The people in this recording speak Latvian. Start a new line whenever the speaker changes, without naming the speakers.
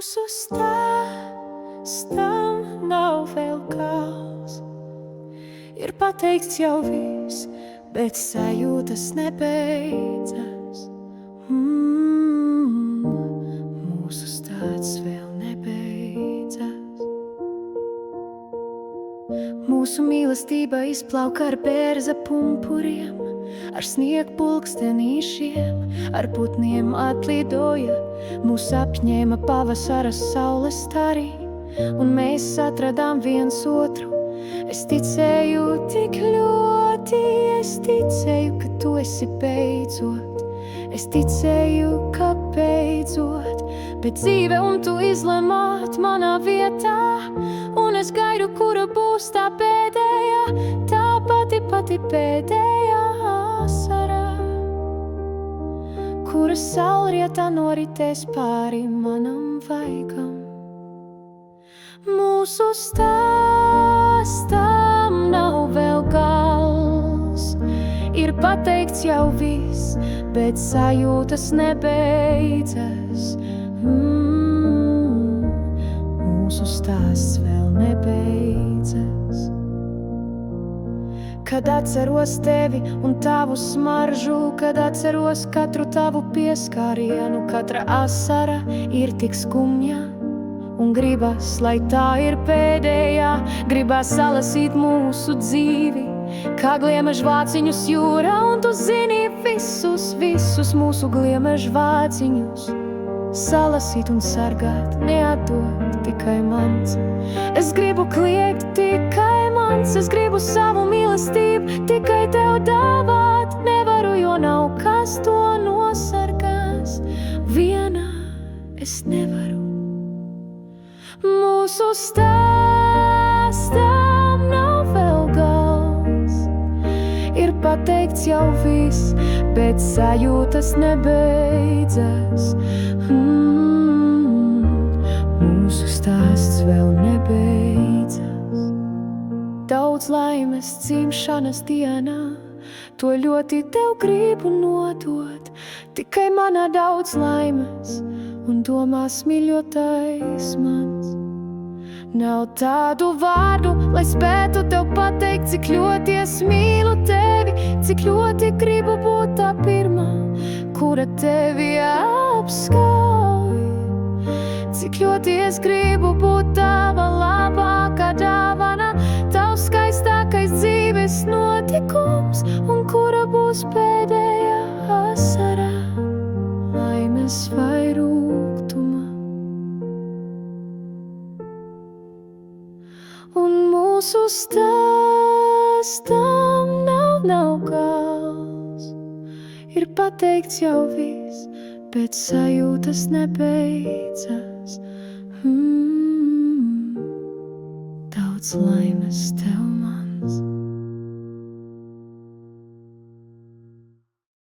Mūsu stāstam nav vēl gals. Ir pateikts jau viss, bet sajūtas nebeidzas. Mūsu stāsts vēl nebeidzas. Mūsu mīlestība izplauka ar bērza pumpuriem, ar sniegpulkstenīšiem, ar putniem atlidoja. Mūs apņēma pavasara saules starī, un mēs atradām viens otru. Es ticēju tik ļoti, es ticēju, ka tu esi beidzot. Es ticēju, ka beidzot, bet dzīve un tu izlemāt manā vietā. Un es gaidu, kura būs tā pēdējā, tā pati pēdējā asara, kura saulrietā noritēs pāri manam vaigam. Mūsu stāstam nav vēl gals. Ir pateikts jau viss, bet sajūtas nebeidzas. Mūsu stāsts vēl nebeidzas. Kad atceros tevi un tavu smaržu, kad atceros katru tavu pieskārienu, katra asara ir tik skumja, un gribas, lai tā ir pēdējā. Gribas salasīt mūsu dzīvi, kā gliemežvāciņus jūrā, un tu zini visus mūsu gliemežvāciņus salasīt un sargāt, neatdot tikai mans. Es gribu kliegt tikai mans, es gribu savu mīlestību tikai tev dāvāt. Nevaru, jo nav kas to nosargās, viena es nevaru. Mūsu stāstam nav vēl gals. Ir pateikts jau viss, bet sajūtas nebeidzas. Mūsu stāsts vēl nebeidzas. Daudz laimes dzimšanas dienā, to ļoti tev gribu nodot. Tikai manā daudz laimes, un domās mīļotais mans. Nav tādu vārdu, lai spētu tev pateikt, cik ļoti es mīlu tevi, cik ļoti gribu būt tā pirmā, kura tevi apskauj. Cik ļoti es gribu būt tava labākā dāvana, tavs skaistākais dzīves notikums, un kura būs pēdējā asara, laimes vai rūgtuma. Un mūsu stāstam nav gals. Ir pateikts jau viss, bet sajūtas nebeidzas. Daudz laimes tev mans.